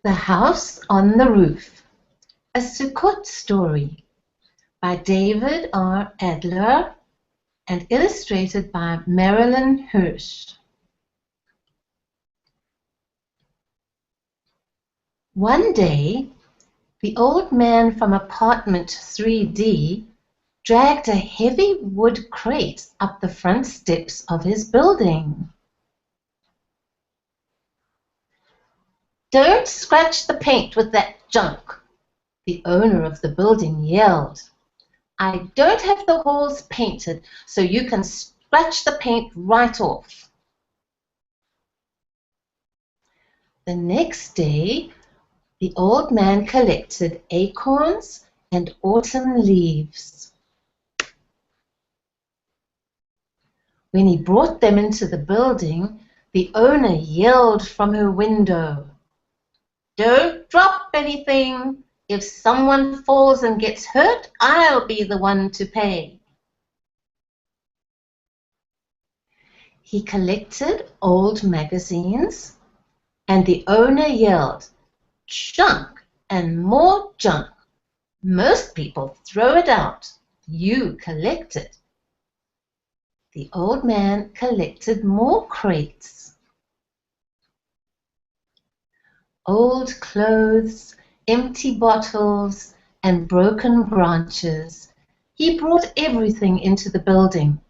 The House on the Roof, a Sukkot Story by David R. Adler and illustrated by Marilyn Hirsch. One day, the old man from apartment 3D dragged a heavy wood crate up the front steps of his building. "Don't scratch the paint with that junk," the owner of the building yelled. "I don't have the halls painted, so you can scratch the paint right off." The next day, the old man collected acorns and autumn leaves. When he brought them into the building, the owner yelled from her window, "Don't drop anything. If someone falls and gets hurt, I'll be the one to pay." He collected old magazines, and the owner yelled, "Junk and more junk. Most people throw it out. You collect it." The old man collected more crates. Old clothes, empty bottles, and broken branches. He brought everything into the building.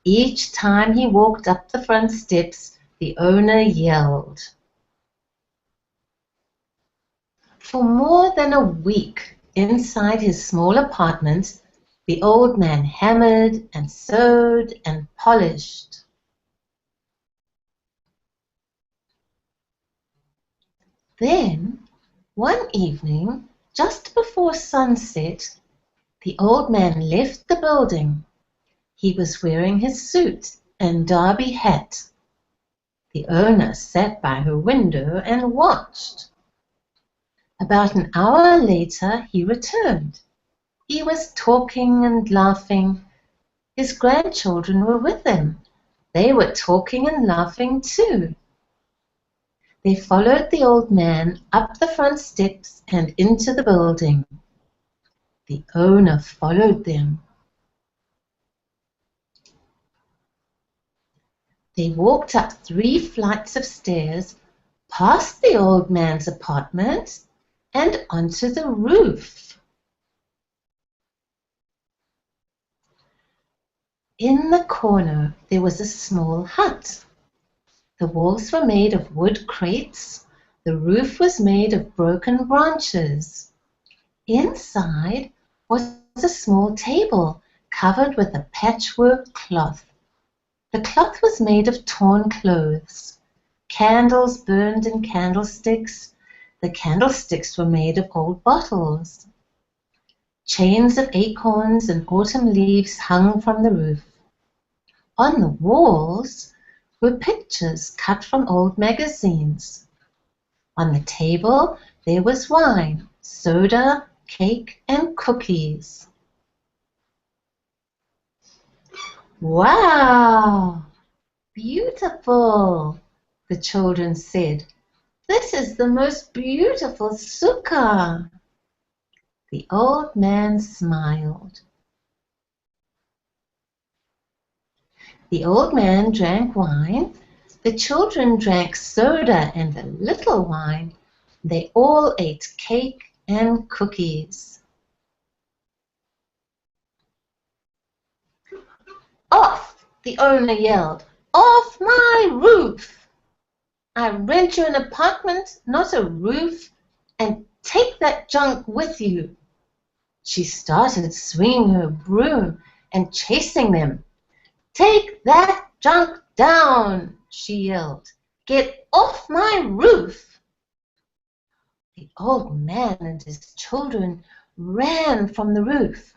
Each time he walked up the front steps, the owner yelled. For more than a week, inside his small apartment, the old man hammered and sewed and polished. Then, one evening, just before sunset, the old man left the building. He was wearing his suit and derby hat. The owner sat by her window and watched. About an hour later, he returned. He was talking and laughing. His grandchildren were with him. They were talking and laughing too. They followed the old man up the front steps and into the building. The owner followed them. They walked up 3 flights of stairs, past the old man's apartment, and onto the roof. In the corner, there was a small hut. The walls were made of wood crates. The roof was made of broken branches. Inside was a small table covered with a patchwork cloth. The cloth was made of torn clothes. Candles burned in candlesticks. The candlesticks were made of old bottles. Chains of acorns and autumn leaves hung from the roof. On the walls were pictures cut from old magazines. On the table there was wine, soda, cake, and cookies. "Wow! Beautiful!" the children said. "This is the most beautiful sukkah." The old man smiled. The old man drank wine. The children drank soda and a little wine. They all ate cake and cookies. "Off!" the owner yelled. "Off my roof! I rent you an apartment, not a roof, and take that junk with you." She started swinging her broom and chasing them. "Take that junk down!" she yelled. "Get off my roof!" The old man and his children ran from the roof.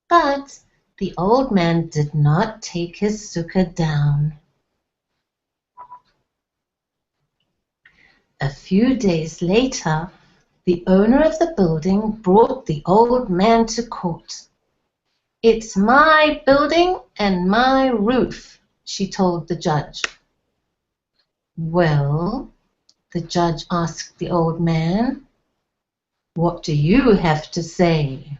But the old man did not take his sukkah down. A few days later, the owner of the building brought the old man to court. "It's my building and my roof," she told the judge. "Well," The judge asked the old man. What do you have to say?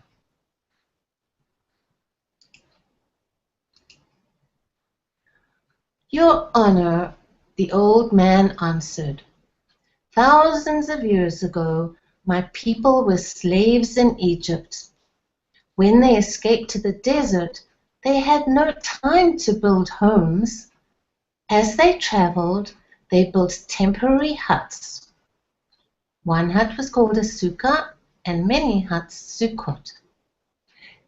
Your Honor, the old man answered, thousands of years ago, my people were slaves in Egypt. When they escaped to the desert, they had no time to build homes. As they traveled, they built temporary huts. One hut was called a sukkah and many huts Sukkot.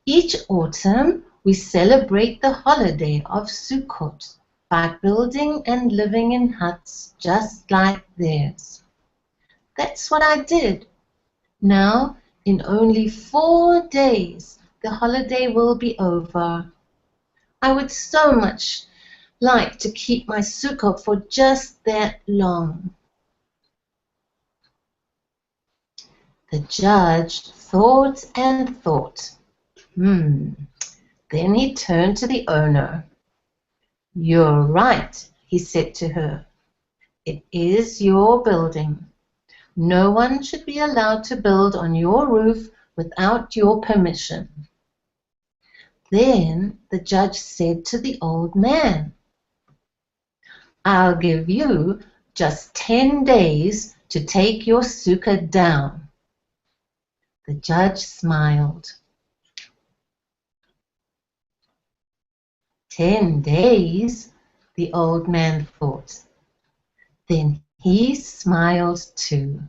Each autumn, we celebrate the holiday of Sukkot by building and living in huts just like theirs. That's what I did. Now, in only 4 days, the holiday will be over. I would so much like to keep my sukkah for just that long. The judge thought and thought. Then he turned to the owner. You're right, he said to her. It is your building. No one should be allowed to build on your roof without your permission. Then the judge said to the old man, I'll give you just 10 days to take your sukkah down. The judge smiled. 10 days, the old man thought. Then he smiled too.